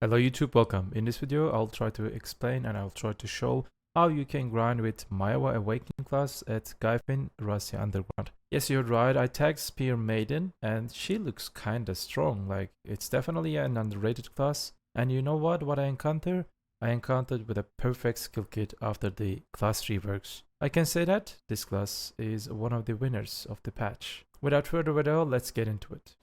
Hello YouTube, welcome. In this video, I'll try to explain and I'll try to show how you can grind with Maehwa Awakening class at Gyfin Rhasia Underground. Yes, you're right, I tagged Spear Maiden and she looks kinda strong, like it's definitely an underrated class. And you know what I encountered? I encountered with a perfect skill kit after the class reworks. I can say that this class is one of the winners of the patch. Without further ado, let's get into it.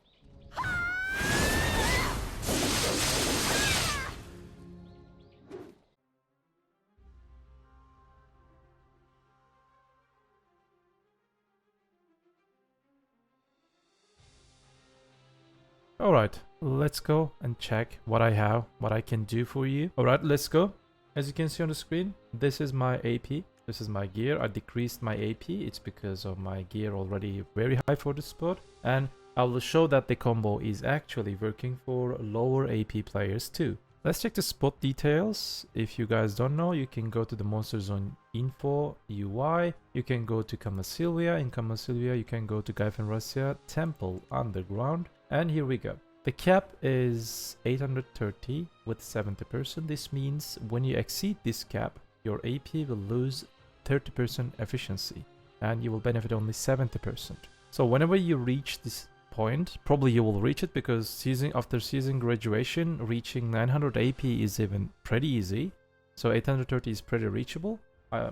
Alright, let's go and check what I have, what I can do for you. Alright, let's go. As you can see on the screen, this is my AP. This is my gear. I decreased my AP. It's because of my gear already very high for this spot. And I will show that the combo is actually working for lower AP players too. Let's check the spot details. If you guys don't know, you can go to the Monster Zone Info UI. You can go to Kamasilvia. In Kamasilvia, you can go to Gyfin Rhasia Temple Underground. And here we go. The cap is 830 with 70%. This means when you exceed this cap, your AP will lose 30% efficiency and you will benefit only 70%. So whenever you reach this point, probably you will reach it because after season graduation, reaching 900 AP is even pretty easy. So 830 is pretty reachable.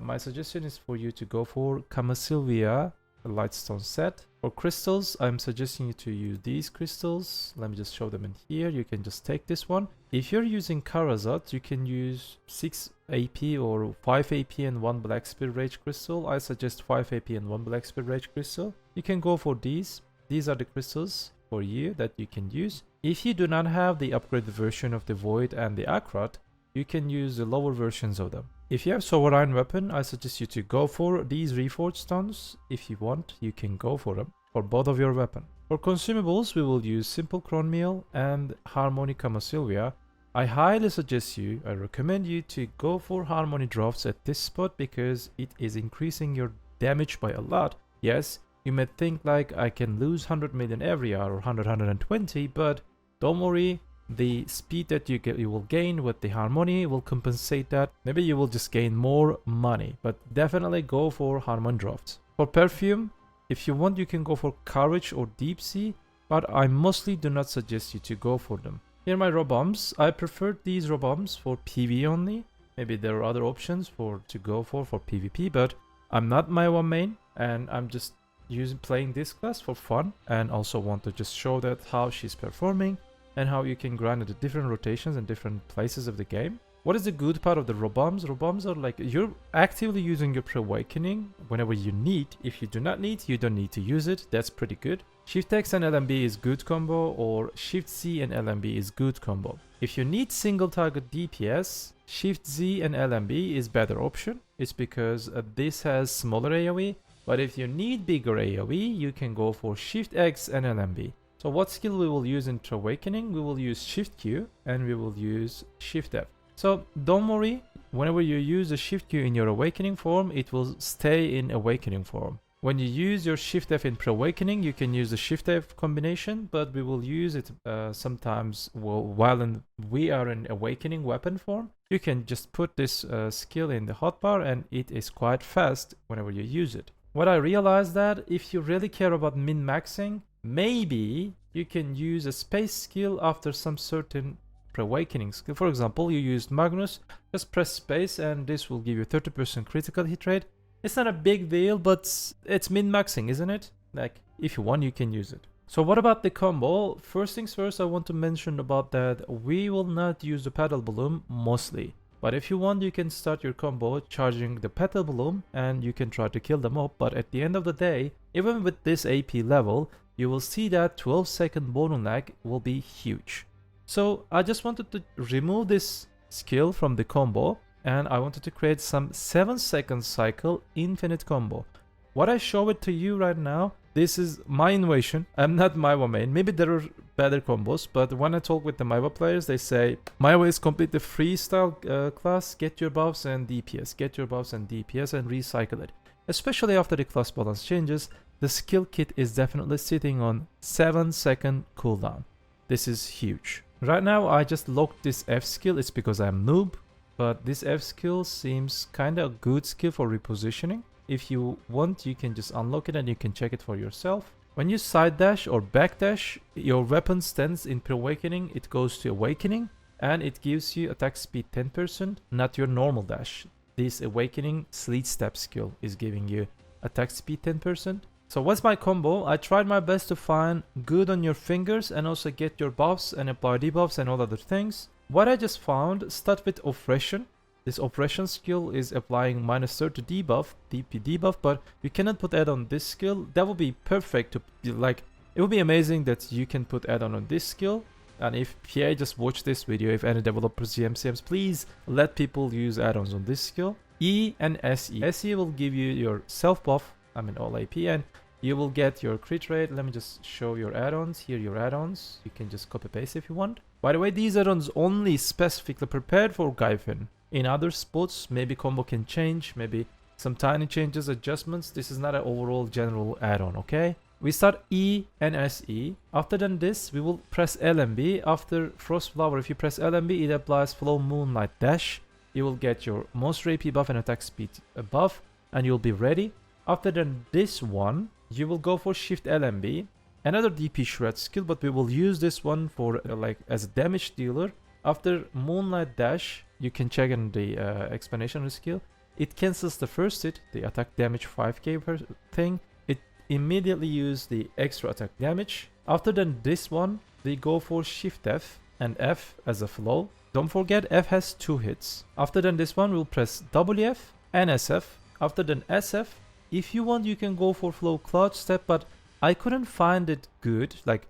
My suggestion is for you to go for Kamasilvia Lightstone set. For crystals, I'm suggesting you to use these crystals. Let me just show them in here. You can just take this one. If you're using Karazat, you can use 6 AP or 5 AP and 1 Black Spear Rage crystal. I suggest 5 AP and 1 Black Spear Rage crystal. You can go for these. These are the crystals for you that you can use. If you do not have the upgraded version of the Void and the Akrat, you can use the lower versions of them. If you have Sovereign Weapon, I suggest you to go for these Reforged Stones. If you want, you can go for them for both of your weapon. For consumables, we will use Simple Cron Meal and Harmony Kamasilvia. I highly suggest you, I recommend you to go for Harmony Drafts at this spot because it is increasing your damage by a lot. Yes, you may think like I can lose 100 million every hour or 120, but don't worry. The speed that you will gain with the Harmony will compensate that. Maybe you will just gain more money, but definitely go for Harmony Drafts. For perfume, if you want, you can go for Courage or Deep Sea, but I mostly do not suggest you to go for them. Here are my raw bombs. I prefer these raw bombs for PvE only. Maybe there are other options to go for PvP, but I'm not Maehwa main, and I'm just playing this class for fun, and also want to just show that how she's performing and how you can grind at the different rotations and different places of the game. What is the good part of the raw bombs? Raw bombs are like you're actively using your pre-awakening whenever you need. If you do not need, you don't need to use it. That's pretty good. Shift X and LMB is good combo, or Shift Z and LMB is good combo. If you need single target DPS, Shift Z and LMB is better option. It's because this has smaller AoE, but if you need bigger AoE, you can go for Shift X and LMB. So what skill we will use in Awakening? We will use Shift Q and we will use Shift F. So don't worry, whenever you use the Shift Q in your Awakening form, it will stay in Awakening form. When you use your Shift F in Awakening, you can use the Shift F combination, but we will use it sometimes while we are in Awakening weapon form. You can just put this skill in the hotbar and it is quite fast whenever you use it. What I realized that if you really care about min-maxing, maybe you can use a space skill after some certain pre-awakening skill. For example, you used Magnus, just press space and this will give you 30% critical hit rate. It's not a big deal, but it's min-maxing, isn't it? Like, if you want, you can use it. So what about the combo? First things first, I want to mention about that we will not use the Petal Bloom mostly. But if you want, you can start your combo charging the Petal Bloom and you can try to kill them up. But at the end of the day, even with this AP level, you will see that 12-second bottleneck will be huge. So I just wanted to remove this skill from the combo and I wanted to create some 7-second cycle infinite combo. What I show it to you right now, this is my innovation. I'm not Maehwa main. Maybe there are better combos, but when I talk with the Maehwa players, they say Maehwa is completely freestyle class. Get your buffs and DPS. Get your buffs and DPS and recycle it. Especially after the class balance changes, the skill kit is definitely sitting on 7-second cooldown. This is huge. Right now I just locked this F skill, it's because I'm noob, but this F skill seems kinda a good skill for repositioning. If you want, you can just unlock it and you can check it for yourself. When you side dash or back dash, your weapon stands in pre-awakening, it goes to awakening, and it gives you attack speed 10%, not your normal dash. This awakening sleet step skill is giving you attack speed 10%. So what's my combo? I tried my best to find good on your fingers and also get your buffs and apply debuffs and all other things. What I just found, start with oppression. This oppression skill is applying -30 debuff, DP debuff, but you cannot put add on this skill. That would be perfect to be like, it would be amazing that you can put add on this skill. And if PA just watch this video, if any developers, GMCMs, please let people use add-ons on this skill. E and SE. SE will give you your self buff, I mean all AP, and you will get your crit rate. Let me just show your add-ons. Here your add-ons. You can just copy paste if you want. By the way, these add-ons only specifically prepared for Gyfin. In other spots, maybe combo can change, maybe some tiny changes, adjustments. This is not an overall general add-on, okay? We start E and SE. After then this, we will press LMB. After Frost Flower, if you press LMB, it applies Flow Moonlight Dash. You will get your monster AP buff and attack speed buff, and you'll be ready. After then this one, you will go for Shift LMB. Another DP Shred skill, but we will use this one for like as a damage dealer. After Moonlight Dash, you can check in the explanation of the skill. It cancels the first hit, the attack damage 5k per thing. Immediately use the extra attack damage. After then this one, we go for Shift F and F as a flow. Don't forget F has 2 hits. After then this one, we'll press WF and SF. After then SF, if you want you can go for flow clutch step, but I couldn't find it good. Like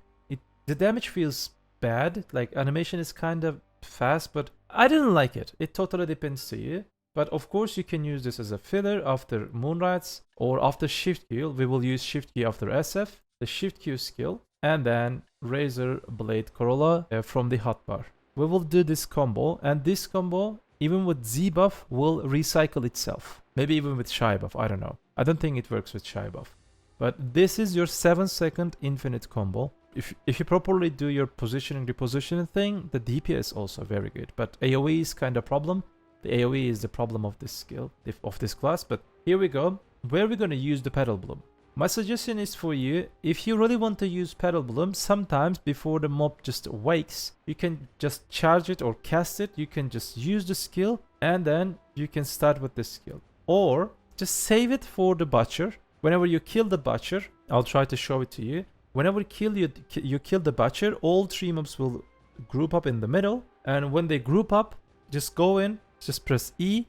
the damage feels bad, like animation is kind of fast, but I didn't like it. It totally depends to you. But of course you can use this as a filler after Moonlights or after Shift Q. We will use Shift Q after SF, the Shift Q skill, and then Razor Blade Corolla from the hotbar. We will do this combo, and this combo, even with Z buff, will recycle itself. Maybe even with Shy buff, I don't know. I don't think it works with Shy buff. But this is your 7-second infinite combo. If you properly do your positioning, repositioning thing, the DPS is also very good. But AoE is kind of problem. The AoE is the problem of this skill, of this class, but here we go. Where we're going to use the Petal Bloom. My suggestion is for you, if you really want to use Petal Bloom, sometimes before the mob just wakes, you can just charge it or cast it. You can just use the skill and then you can start with this skill. Or just save it for the Butcher. Whenever you kill the Butcher, I'll try to show it to you. Whenever you kill the Butcher, all 3 mobs will group up in the middle. And when they group up, just go in. Just press E,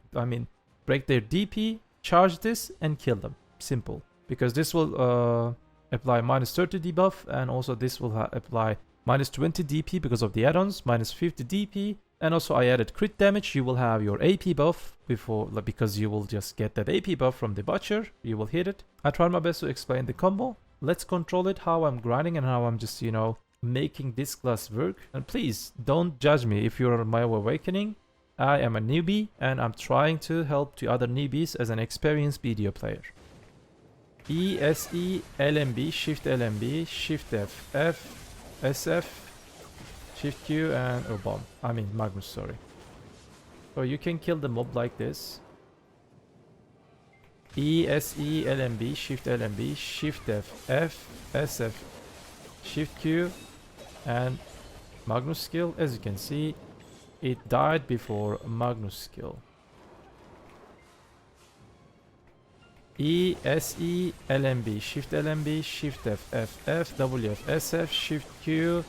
break their DP, charge this, and kill them. Simple. Because this will apply -30 debuff, and also this will apply -20 DP because of the add-ons, -50 DP, and also I added crit damage. You will have your AP buff because you will just get that AP buff from the Butcher. You will hit it. I tried my best to explain the combo. Let's control it, how I'm grinding and how I'm just, making this class work. And please, don't judge me if you're on Maehwa Awakening. I am a newbie and I'm trying to help to other newbies as an experienced BDO player. E, SE, LMB, Shift LMB, Shift F, F, SF, Shift Q, and Magnus, sorry. So you can kill the mob like this. E, SE, LMB, Shift LMB, Shift F, F, SF, Shift Q, and Magnus skill. As you can see, it died before Magnus skill. E, SE, LMB, Shift LMB, Shift F, F, F, WF, SF, Shift Q,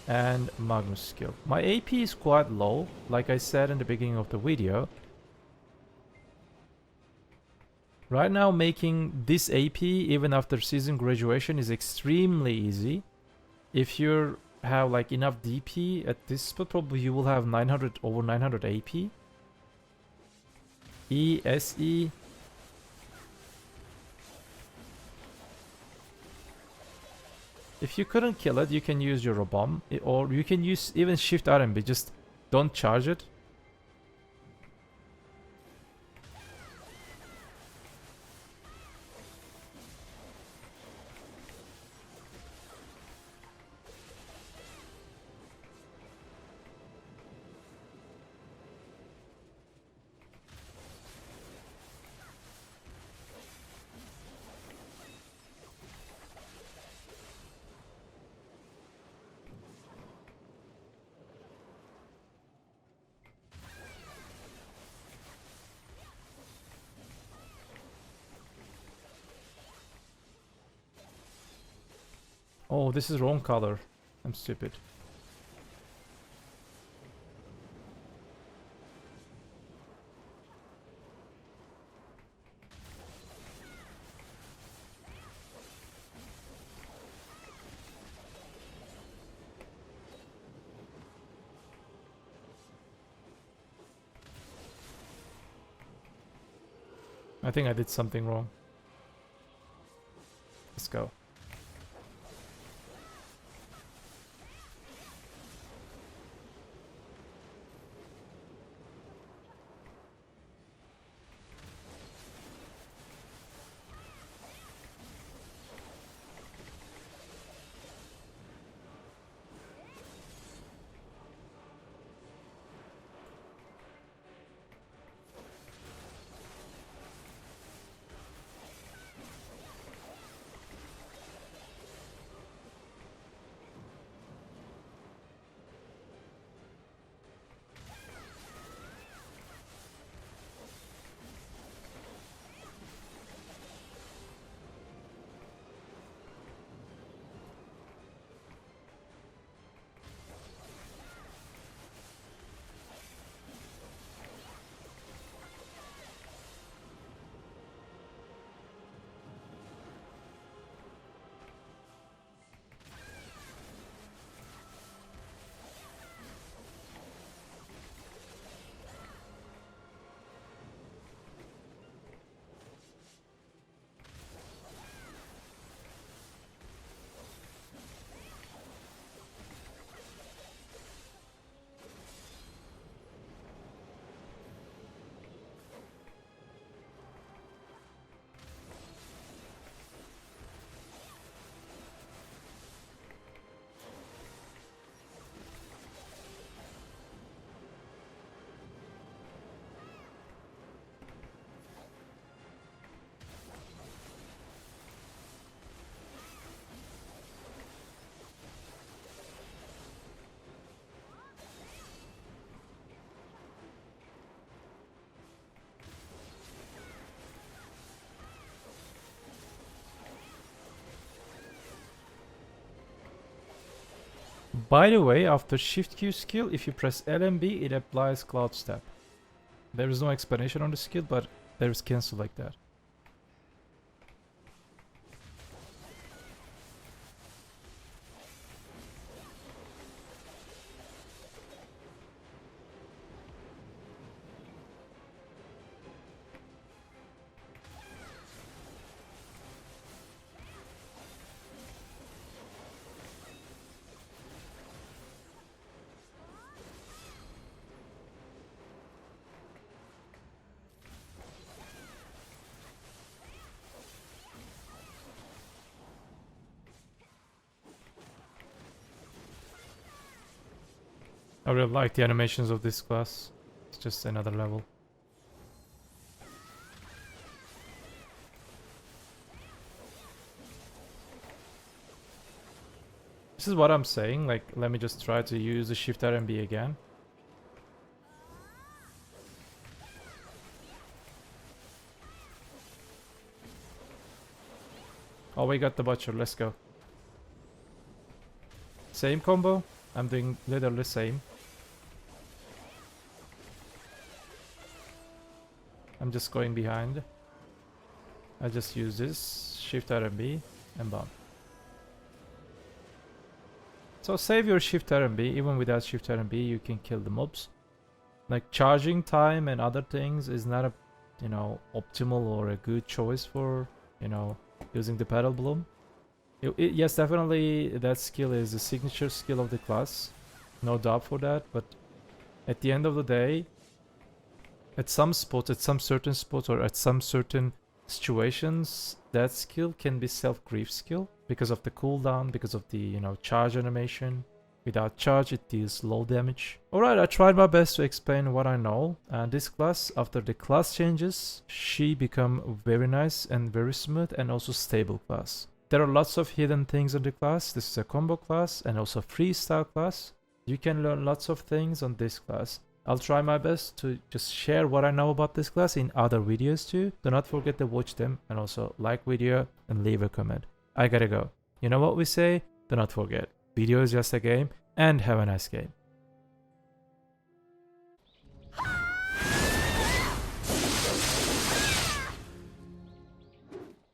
and Magnus skill. My AP is quite low, like I said in the beginning of the video. Right now making this AP even after season graduation is extremely easy. If you have like enough DP at this spot, probably you will have over 900 AP. E, SE. If you couldn't kill it, you can use your bomb, or you can use even Shift RMB, just don't charge it. Oh, this is wrong color. I'm stupid. I think I did something wrong. Let's go. By the way, after Shift Q skill, if you press LMB, it applies Cloud Step. There is no explanation on the skill, but there is cancel like that. I really like the animations of this class. It's just another level. This is what I'm saying, like, let me just try to use the Shift RMB again. Oh, we got the Butcher, let's go. Same combo, I'm doing literally same. I'm just going behind. I just use this, Shift RMB, and bomb. So save your Shift RMB, even without Shift RMB you can kill the mobs. Like charging time and other things is not a, you know, optimal or a good choice for, you know, using the Petal Bloom. Yes, definitely that skill is the signature skill of the class. No doubt for that, but at the end of the day, at some spots, at some certain spots, or at some certain situations, that skill can be self-grief skill because of the cooldown, because of the, you know, charge animation. Without charge, it deals low damage. Alright, I tried my best to explain what I know. And this class, after the class changes, she become very nice and very smooth and also stable class. There are lots of hidden things on the class. This is a combo class and also freestyle class. You can learn lots of things on this class. I'll try my best to just share what I know about this class in other videos too. Do not forget to watch them and also like video and leave a comment. I gotta go. You know what we say? do not forget, BDO is just a game, and have a nice game.